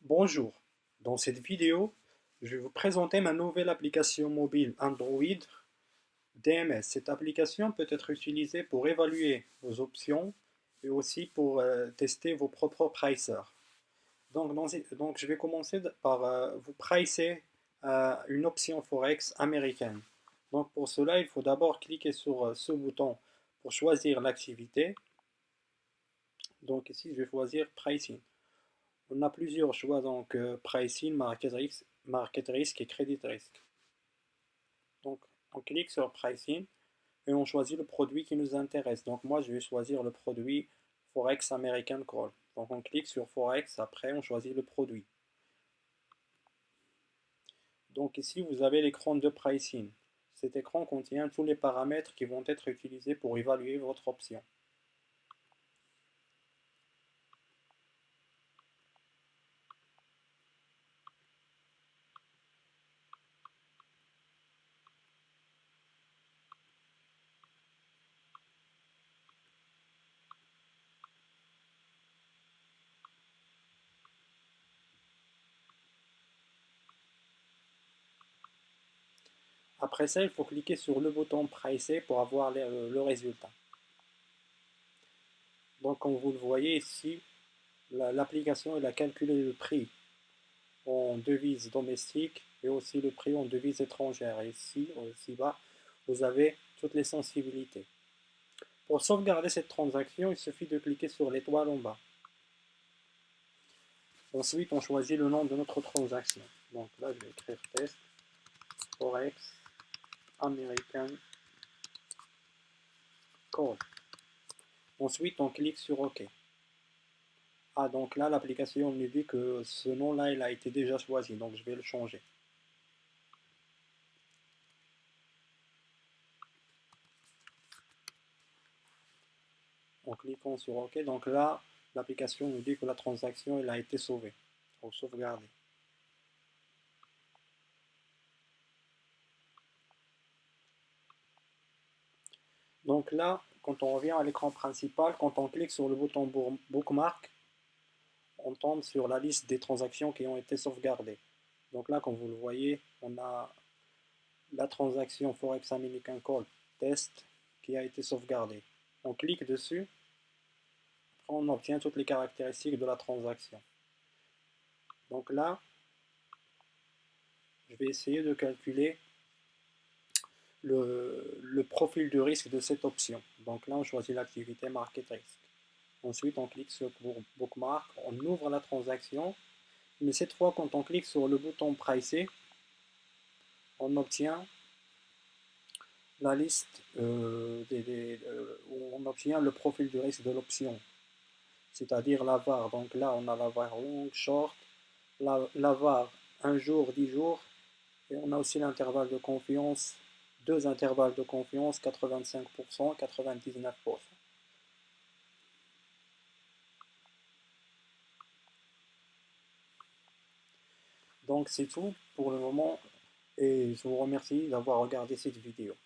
Bonjour, dans cette vidéo, je vais vous présenter ma nouvelle application mobile Android DMS. Cette application peut être utilisée pour évaluer vos options et aussi pour tester vos propres pricers. Donc, je vais commencer par vous pricer une option Forex américaine. Donc pour cela, il faut d'abord cliquer sur ce bouton pour choisir l'activité. Donc ici, je vais choisir Pricing. On a plusieurs choix, donc Pricing, Market Risk et Credit Risk. Donc on clique sur Pricing et on choisit le produit qui nous intéresse. Donc moi je vais choisir le produit Forex American Call. Donc on clique sur Forex, après on choisit le produit. Donc ici vous avez l'écran de Pricing. Cet écran contient tous les paramètres qui vont être utilisés pour évaluer votre option. Après ça, il faut cliquer sur le bouton Pricer pour avoir le résultat. Donc comme vous le voyez ici, l'application a calculé le prix en devise domestique et aussi le prix en devise étrangère. Et ici bas, vous avez toutes les sensibilités. Pour sauvegarder cette transaction, il suffit de cliquer sur l'étoile en bas. Ensuite, on choisit le nom de notre transaction. Donc là, je vais écrire test Forex American Call. Ensuite, on clique sur OK. Ah, donc là, l'application me dit que ce nom-là, il a été déjà choisi, donc je vais le changer. En cliquant sur OK, donc là, l'application nous dit que la transaction elle a été sauvée, ou sauvegardée. Donc là, quand on revient à l'écran principal, quand on clique sur le bouton Bookmark, on tombe sur la liste des transactions qui ont été sauvegardées. Donc là, comme vous le voyez, on a la transaction Forex American Call Test qui a été sauvegardée. On clique dessus, après on obtient toutes les caractéristiques de la transaction. Donc là, je vais essayer de calculer le profil de risque de cette option. Donc là, on choisit l'activité Market Risk. Ensuite, on clique sur Bookmark, on ouvre la transaction, mais cette fois, quand on clique sur le bouton Pricer, on obtient la liste où on obtient le profil de risque de l'option, c'est-à-dire la VAR. Donc là, on a la VAR long, short, la VAR 1 jour, 10 jours, et on a aussi l'intervalle de confiance, deux intervalles de confiance, 85%, 99%. Donc c'est tout pour le moment et je vous remercie d'avoir regardé cette vidéo.